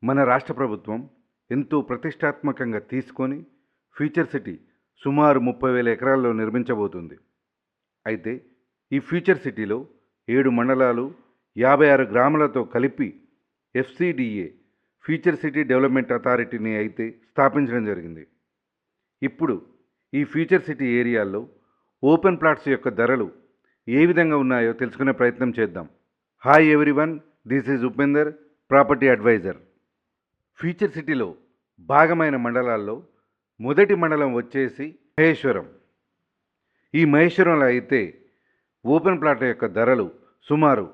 మన రాష్ట్ర ప్రభుత్వం ఎంతో ప్రతిష్టాత్మకంగా తీసుకొని ఫ్యూచర్ సిటీ సుమారు 30,000 ఎకరాల్లో నిర్మించబోతుంది. అయితే ఈ ఫ్యూచర్ సిటీలో 7 మండలాలు 56 గ్రామాలతో కలిపి ఎఫ్సిడిఏ ఫ్యూచర్ సిటీ డెవలప్మెంట్ అథారిటీని అయితే స్థాపించడం జరిగింది. ఇప్పుడు ఈ ఫ్యూచర్ సిటీ ఏరియాల్లో ఓపెన్ ప్లాట్స్ యొక్క ధరలు ఏ విధంగా ఉన్నాయో తెలుసుకునే ప్రయత్నం చేద్దాం. Hi everyone, this is Upender, property advisor. Future సిటీలో భాగమైన మండలాల్లో మొదటి మండలం వచ్చేసి మహేశ్వరం. ఈ మహేశ్వరంలో అయితే ఓపెన్ ప్లాట్ యొక్క ధరలు సుమారు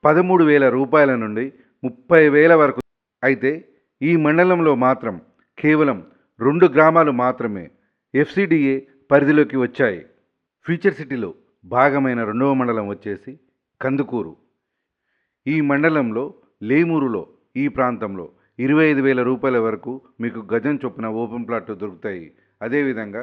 13,000 రూపాయల నుండి 30,000 వరకు. అయితే ఈ మండలంలో మాత్రం కేవలం 2 గ్రామాలు మాత్రమే ఎఫ్సిడిఏ పరిధిలోకి వచ్చాయి. ఫ్యూచర్ సిటీలో భాగమైన రెండవ మండలం వచ్చేసి కందుకూరు. ఈ మండలంలో లేమూరులో ఈ ప్రాంతంలో 25,000 రూపాయల వరకు మీకు గజం చొప్పున ఓపెన్ ప్లాట్ దొరుకుతాయి. అదేవిధంగా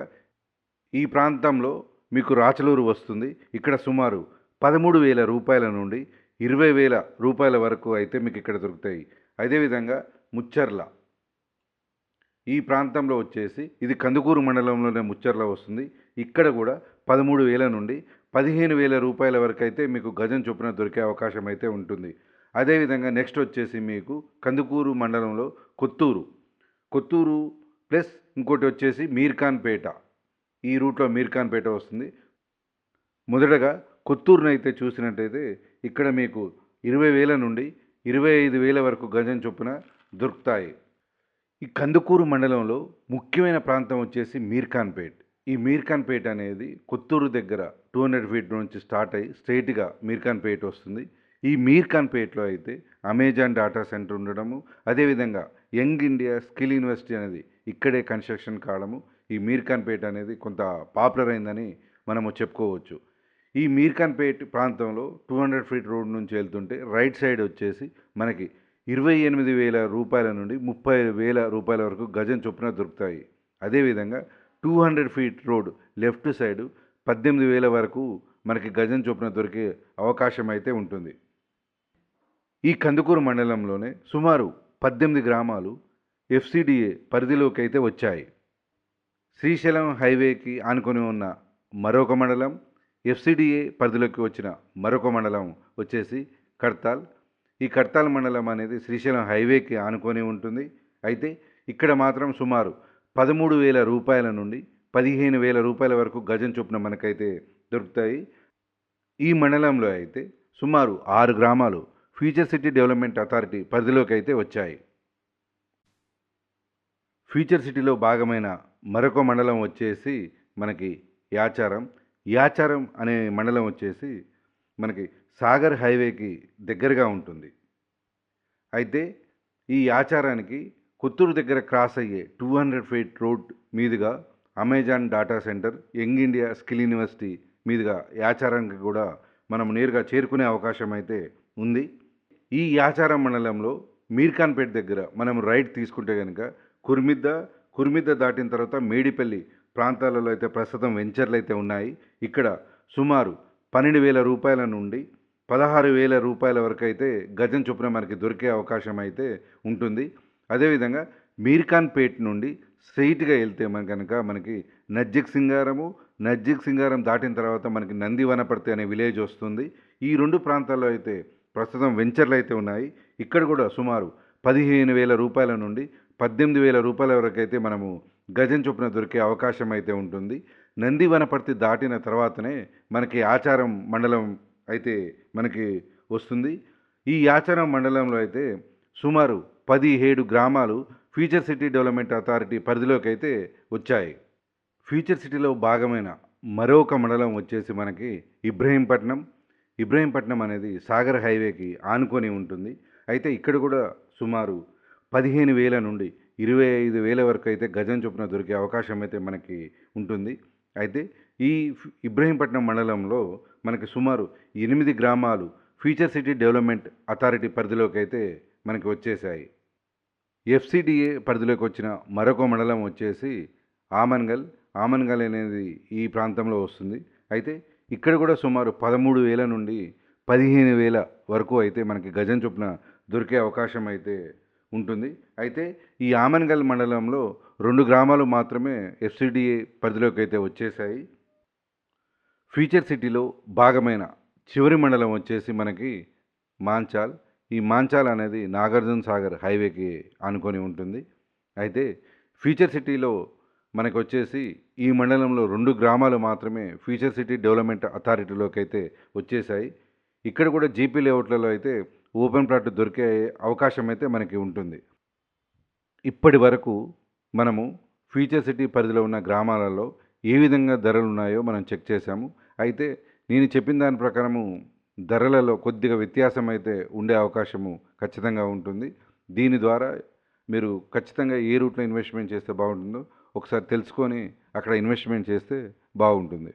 ఈ ప్రాంతంలో మీకు రాచలూరు వస్తుంది. ఇక్కడ సుమారు 13,000 రూపాయల నుండి 20,000 రూపాయల వరకు అయితే మీకు ఇక్కడ దొరుకుతాయి. అదేవిధంగా ముచ్చర్ల ఈ ప్రాంతంలో వచ్చేసి ఇది కందుకూరు మండలంలోనే ముచ్చర్ల వస్తుంది. ఇక్కడ కూడా 13,000 నుండి 15,000 రూపాయల వరకు అయితే మీకు గజం చొప్పున దొరికే అవకాశం అయితే ఉంటుంది. అదేవిధంగా నెక్స్ట్ వచ్చేసి మీకు కందుకూరు మండలంలో కొత్తూరు ప్లస్ ఇంకోటి వచ్చేసి మీర్ఖాన్పేట. ఈ రూట్లో మీర్ఖాన్పేట వస్తుంది. మొదటగా కొత్తూరును అయితే చూసినట్టయితే ఇక్కడ మీకు 20,000 నుండి 25,000 వరకు గజం చొప్పున దొరుకుతాయి. ఈ కందుకూరు మండలంలో ముఖ్యమైన ప్రాంతం వచ్చేసి మీర్ఖాన్పేట్. ఈ మీర్ఖాన్పేట్ అనేది కొత్తూరు దగ్గర 200 ఫీట్ నుంచి స్టార్ట్ అయ్యి స్ట్రైట్గా మీర్ఖాన్పేట్ వస్తుంది. ఈ మీర్ఖాన్పేట్లో అయితే అమెజాన్ డాటా సెంటర్ ఉండడము, అదేవిధంగా యంగ్ ఇండియా స్కిల్ యూనివర్సిటీ అనేది ఇక్కడే కన్స్ట్రక్షన్ కావడము ఈ మీర్ఖాన్పేట్ అనేది కొంత పాపులర్ అయిందని మనము చెప్పుకోవచ్చు. ఈ మీర్ఖాన్పేట్ ప్రాంతంలో 200 ఫీట్ రోడ్ నుంచి వెళ్తుంటే రైట్ సైడ్ వచ్చేసి మనకి 28,000 రూపాయల నుండి 30,000 రూపాయల వరకు గజం చొప్పున దొరుకుతాయి. అదేవిధంగా 200 ఫీట్ రోడ్ లెఫ్ట్ సైడ్ 18,000 వరకు మనకి గజం చొప్పున దొరికే అవకాశం అయితే ఉంటుంది. ఈ కందుకూరు మండలంలోనే సుమారు 18 గ్రామాలు ఎఫ్సిడిఏ పరిధిలోకి అయితే వచ్చాయి. శ్రీశైలం హైవేకి ఆనుకొని ఉన్న మరొక మండలం, ఎఫ్సిడిఏ పరిధిలోకి వచ్చిన మరొక మండలం వచ్చేసి కడ్తాల్. ఈ కడ్తాల్ మండలం అనేది శ్రీశైలం హైవేకి ఆనుకొని ఉంటుంది. అయితే ఇక్కడ మాత్రం సుమారు 13,000 రూపాయల నుండి 15,000 రూపాయల వరకు గజం చొప్పున మనకైతే దొరుకుతాయి. ఈ మండలంలో అయితే సుమారు 6 గ్రామాలు ఫ్యూచర్ సిటీ డెవలప్మెంట్ అథారిటీ పరిధిలోకి అయితే వచ్చాయి. ఫ్యూచర్ సిటీలో భాగమైన మరొక మండలం వచ్చేసి మనకి యాచారం అనే మండలం వచ్చేసి మనకి సాగర్ హైవేకి దగ్గరగా ఉంటుంది. అయితే ఈ యాచారానికి కొత్తూరు దగ్గర క్రాస్ అయ్యే 200 ఫీట్ రోడ్ మీదుగా Amazon data centre, young India skill university మీదుగా యాచారానికి కూడా మనం నేరుగా చేరుకునే అవకాశం అయితే ఉంది. ఈ యాచారం మండలంలో మీర్ఖాన్పేట్ దగ్గర మనం రైట్ తీసుకుంటే కనుక కుర్మిద్ద దాటిన తర్వాత మేడిపల్లి ప్రాంతాలలో అయితే ప్రస్తుతం వెంచర్లు అయితే ఉన్నాయి. ఇక్కడ సుమారు 12,000 రూపాయల నుండి 16,000 రూపాయల వరకు అయితే గజం చొప్పున మనకి దొరికే అవకాశం అయితే ఉంటుంది. అదేవిధంగా మీర్ఖాన్పేట్ నుండి స్ట్రైట్గా వెళ్తే మనకి నజ్జిక్ సింగారం దాటిన తర్వాత మనకి నంది వనపర్తి అనే విలేజ్ వస్తుంది. ఈ 2 ప్రాంతాల్లో అయితే ప్రస్తుతం వెంచర్లు అయితే ఉన్నాయి. ఇక్కడ కూడా సుమారు 15,000 రూపాయల నుండి 18,000 రూపాయల వరకు అయితే మనము గజం చొప్పున దొరికే అవకాశం అయితే ఉంటుంది. నంది వనపర్తి దాటిన తర్వాతనే మనకి ఆచారం మండలం అయితే మనకి వస్తుంది. ఈ యాచారం మండలంలో అయితే సుమారు 17 గ్రామాలు ఫ్యూచర్ సిటీ డెవలప్మెంట్ అథారిటీ పరిధిలోకి అయితే వచ్చాయి. ఫ్యూచర్ సిటీలో భాగమైన మరొక మండలం వచ్చేసి మనకి ఇబ్రహీంపట్నం అనేది సాగర్ హైవేకి ఆనుకొని ఉంటుంది. అయితే ఇక్కడ కూడా సుమారు 15,000 నుండి 25,000 వరకు అయితే గజం చొప్పున దొరికే అవకాశం అయితే మనకి ఉంటుంది. అయితే ఈ ఇబ్రహీంపట్నం మండలంలో మనకి సుమారు 8 గ్రామాలు ఫ్యూచర్ సిటీ డెవలప్మెంట్ అథారిటీ పరిధిలోకి అయితే మనకి వచ్చేసాయి. ఎఫ్సిడిఏ పరిధిలోకి వచ్చిన మరొక మండలం వచ్చేసి ఆమన్గల్ అనేది ఈ ప్రాంతంలో వస్తుంది. అయితే ఇక్కడ కూడా సుమారు 13,000 నుండి 15,000 వరకు అయితే మనకి గజం చొప్పున దొరికే అవకాశం అయితే ఉంటుంది. అయితే ఈ ఆమన్గల్ మండలంలో 2 గ్రామాలు మాత్రమే ఎఫ్‌సిడిఏ పరిధిలోకి అయితే వచ్చేసాయి. ఫ్యూచర్ సిటీలో భాగమైన చివరి మండలం వచ్చేసి మనకి మాంచాల్. ఈ మాంచాల్ అనేది నాగార్జున సాగర్ హైవేకి ఆనుకొని ఉంటుంది. అయితే ఫ్యూచర్ సిటీలో మనకొచ్చేసి ఈ మండలంలో 2 గ్రామాలు మాత్రమే ఫ్యూచర్ సిటీ డెవలప్‌మెంట్ అథారిటీలోకి అయితే వచ్చేసాయి. ఇక్కడ కూడా జీపీ లేఅవుట్లలో అయితే ఓపెన్ ప్లాట్ దొరికే అవకాశం అయితే మనకి ఉంటుంది. ఇప్పటి వరకు మనము ఫ్యూచర్ సిటీ పరిధిలో ఉన్న గ్రామాలలో ఏ విధంగా ధరలున్నాయో మనం చెక్ చేశాము. అయితే నేను చెప్పిన దాని ప్రకారము ధరలలో కొద్దిగా వ్యత్యాసం అయితే ఉండే అవకాశము ఖచ్చితంగా ఉంటుంది. దీని ద్వారా మీరు ఖచ్చితంగా ఏ రూట్‌లో ఇన్వెస్ట్‌మెంట్ చేస్తే బాగుంటుందో ఒకసారి తెలుసుకొని అక్కడ ఇన్వెస్ట్‌మెంట్ చేస్తే బాగుంటుంది.